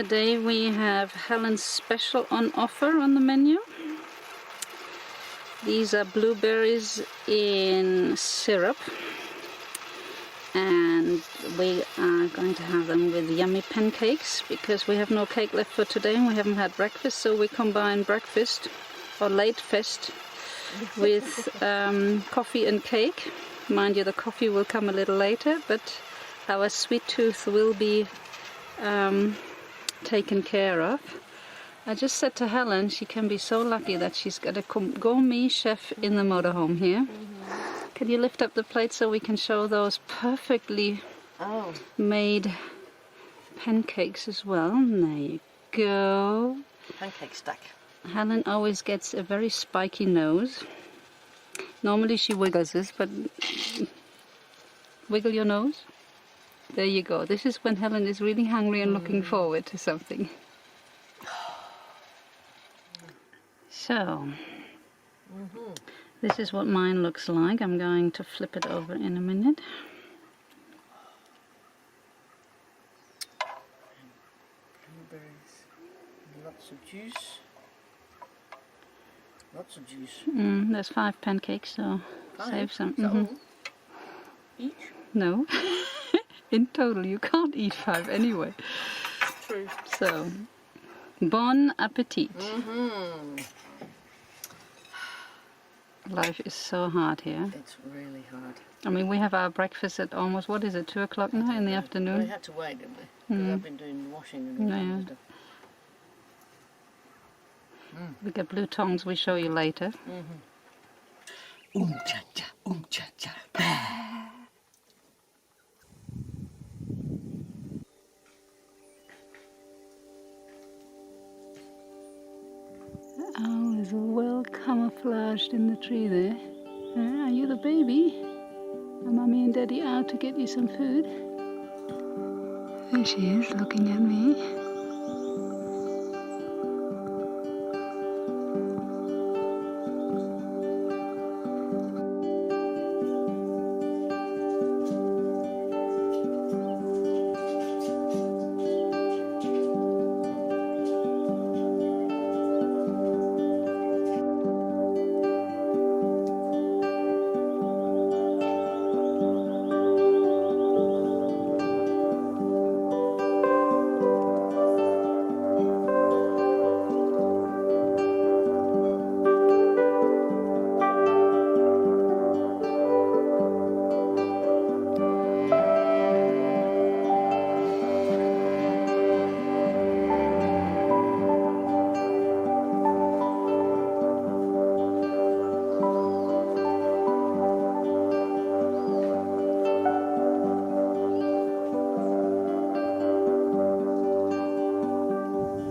Today we have Helen's special on offer on the menu. These are blueberries in syrup, and we are going to have them with yummy pancakes because we have no cake left for today and we haven't had breakfast, so we combine breakfast or late fest with coffee and cake. Mind you, the coffee will come a little later, but our sweet tooth will be taken care of. I just said to Helen she can be so lucky that she's got a gourmet chef in the motorhome here. Can you lift up the plate so we can show those perfectly made pancakes as well? There you go. Pancake stack. Helen always gets a very spiky nose. Normally she wiggles this, but wiggle your nose. There you go. This is when Helen is really hungry and looking forward to something. So, this is what mine looks like. I'm going to flip it over in a minute. Blueberries, lots of juice. Lots of juice. There's 5 pancakes, so save some. Is that all? Each? No. In total, you can't eat 5 anyway. True. So, bon appetit. Life is so hard here. It's really hard. I mean, we have our breakfast at almost, what is it, 2 o'clock now in the afternoon? We had to wait, didn't we? Because I've been doing washing and Yeah. stuff. We get blue tongues, we show you later. Cha-cha, cha-cha. Oh, it's well camouflaged in the tree there. Are you the baby? Are Mummy and Daddy out to get you some food? There she is, looking at me.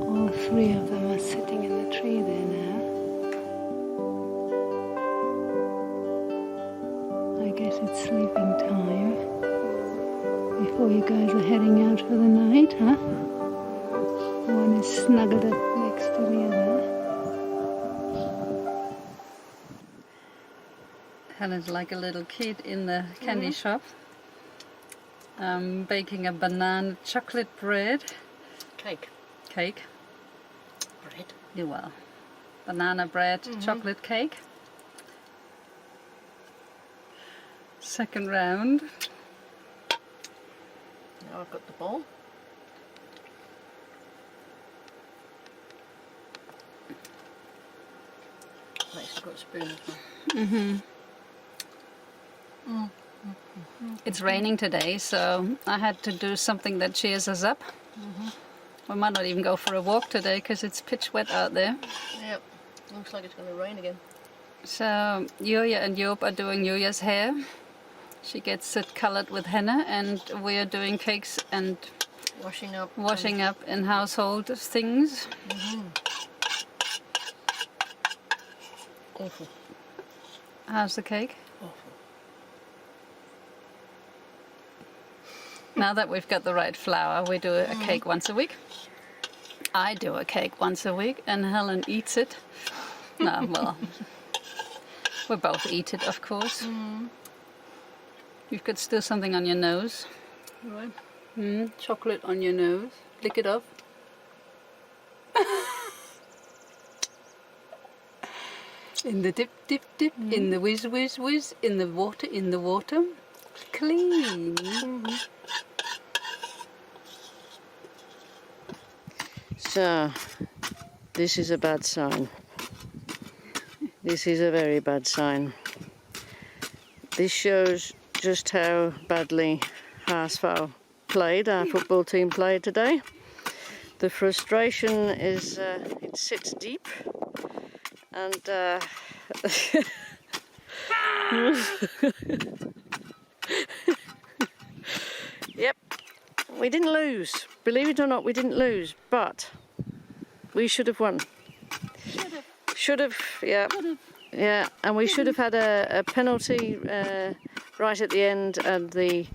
All 3 of them are sitting in the tree there now. I guess it's sleeping time before you guys are heading out for the night, huh? One is snuggled up next to the other. Helen's like a little kid in the candy shop, baking a banana chocolate bread. Cake. Bread. Yeah, well, banana bread, chocolate cake. Second round. Now I've got the bowl. Next I've got a spoon as well. It's raining today, so I had to do something that cheers us up. We might not even go for a walk today because it's pitch wet out there. Yep. Looks like it's going to rain again. So Julia and Joop are doing Julia's hair. She gets it colored with henna, and we are doing cakes and Washing up. in household things. Awful. How's the cake? Awful. Now that we've got the right flour, we do a cake once a week. I do a cake once a week, and Helen eats it. No, well, we both eat it, of course. You've got still something on your nose. Right. Chocolate on your nose. Lick it off. In the dip, dip, dip, in the whiz, whiz, whiz, in the water, clean. So, this is a bad sign. This is a very bad sign. This shows just how badly Haasvouw played, our football team played today. The frustration is, it sits deep, and yep, we didn't lose. Believe it or not, we didn't lose, but we should have won. Should have, yeah. Yeah, and we should have had a penalty right at the end, and the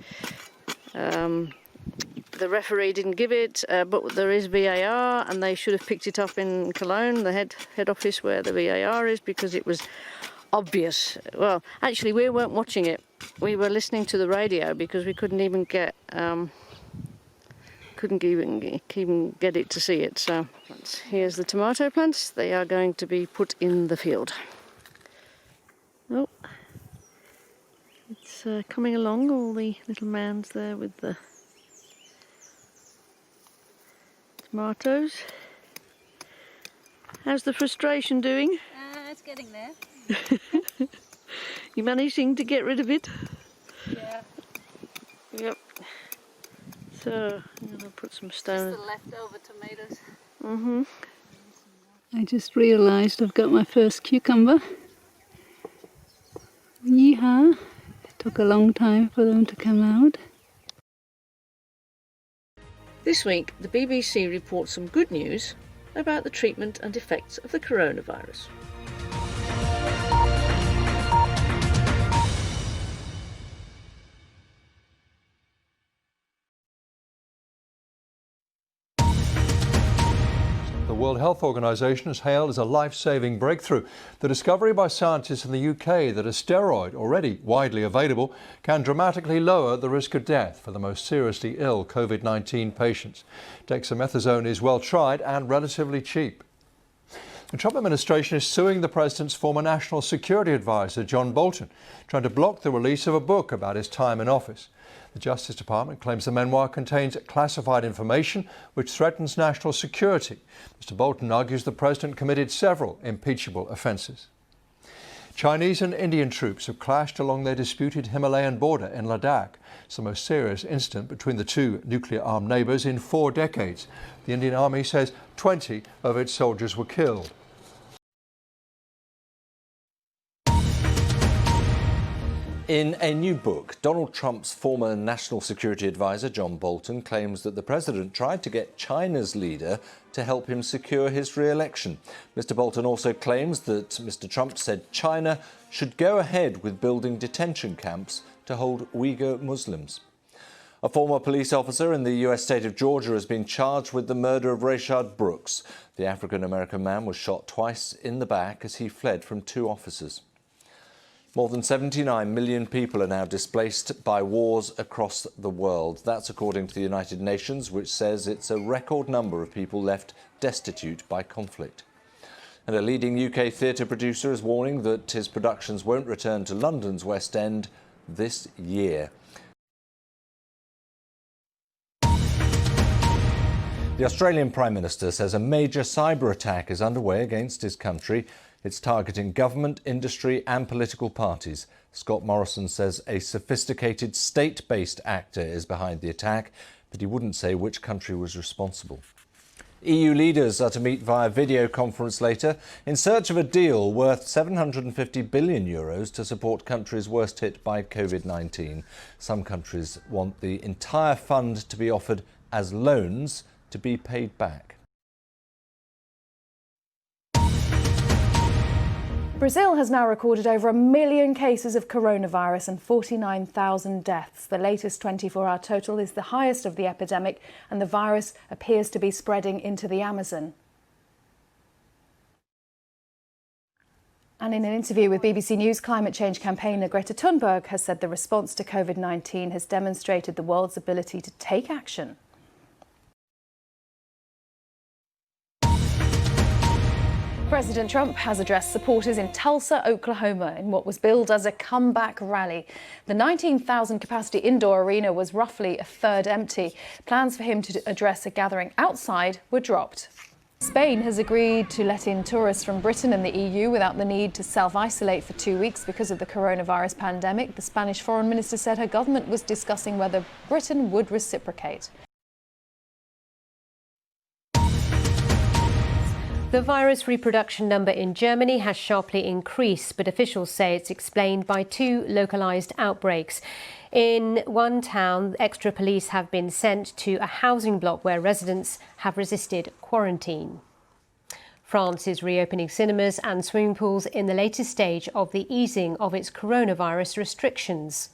referee didn't give it, but there is VAR, and they should have picked it up in Cologne, the head office where the VAR is, because it was obvious. Well, actually, we weren't watching it. We were listening to the radio because we couldn't even get it to see it. So here's the tomato plants. They are going to be put in the field. Oh, it's coming along, all the little mounds there with the tomatoes. How's the frustration doing? It's getting there. You managing to get rid of it? Yeah. Yep. So, I'm going to put some stone. Just the leftover tomatoes. Mm-hmm. I just realised I've got my first cucumber. Yeehaw! It took a long time for them to come out. This week, the BBC reports some good news about the treatment and effects of the coronavirus. The World Health Organization has hailed as a life-saving breakthrough the discovery by scientists in the UK that a steroid, already widely available, can dramatically lower the risk of death for the most seriously ill COVID-19 patients. Dexamethasone is well tried and relatively cheap. The Trump administration is suing the president's former national security advisor, John Bolton, trying to block the release of a book about his time in office. The Justice Department claims the memoir contains classified information which threatens national security. Mr. Bolton argues the president committed several impeachable offences. Chinese and Indian troops have clashed along their disputed Himalayan border in Ladakh. It's the most serious incident between the two nuclear-armed neighbours in 4 decades. The Indian Army says 20 of its soldiers were killed. In a new book, Donald Trump's former national security advisor, John Bolton, claims that the president tried to get China's leader to help him secure his re-election. Mr. Bolton also claims that Mr. Trump said China should go ahead with building detention camps to hold Uyghur Muslims. A former police officer in the US state of Georgia has been charged with the murder of Rayshard Brooks. The African-American man was shot twice in the back as he fled from 2 officers. More than 79 million people are now displaced by wars across the world. That's according to the United Nations, which says it's a record number of people left destitute by conflict. And a leading UK theatre producer is warning that his productions won't return to London's West End this year. The Australian Prime Minister says a major cyber attack is underway against his country. It's targeting government, industry and political parties. Scott Morrison says a sophisticated state-based actor is behind the attack, but he wouldn't say which country was responsible. EU leaders are to meet via video conference later in search of a deal worth €750 billion to support countries worst hit by COVID-19. Some countries want the entire fund to be offered as loans to be paid back. Brazil has now recorded over 1 million cases of coronavirus and 49,000 deaths. The latest 24-hour total is the highest of the epidemic, and the virus appears to be spreading into the Amazon. And in an interview with BBC News, climate change campaigner Greta Thunberg has said the response to COVID-19 has demonstrated the world's ability to take action. President Trump has addressed supporters in Tulsa, Oklahoma, in what was billed as a comeback rally. The 19,000 capacity indoor arena was roughly a third empty. Plans for him to address a gathering outside were dropped. Spain has agreed to let in tourists from Britain and the EU without the need to self-isolate for 2 weeks because of the coronavirus pandemic. The Spanish foreign minister said her government was discussing whether Britain would reciprocate. The virus reproduction number in Germany has sharply increased, but officials say it's explained by 2 localised outbreaks. In one town, extra police have been sent to a housing block where residents have resisted quarantine. France is reopening cinemas and swimming pools in the latest stage of the easing of its coronavirus restrictions.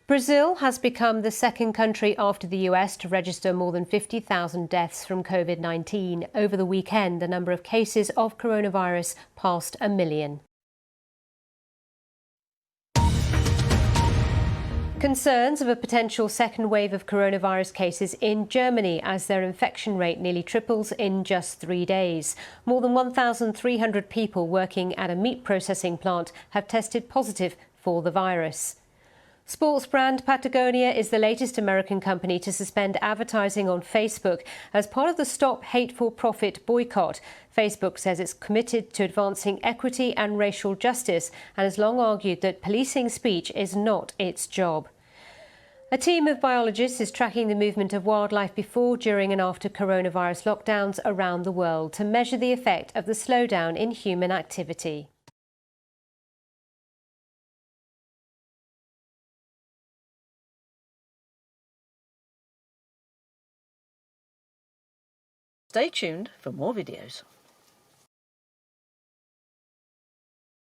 Brazil has become the second country after the US to register more than 50,000 deaths from COVID-19. Over the weekend, the number of cases of coronavirus passed 1 million. Concerns of a potential second wave of coronavirus cases in Germany as their infection rate nearly triples in just 3 days. More than 1,300 people working at a meat processing plant have tested positive for the virus. Sports brand Patagonia is the latest American company to suspend advertising on Facebook as part of the Stop Hateful Profit boycott. Facebook says it's committed to advancing equity and racial justice and has long argued that policing speech is not its job. A team of biologists is tracking the movement of wildlife before, during and after coronavirus lockdowns around the world to measure the effect of the slowdown in human activity. Stay tuned for more videos.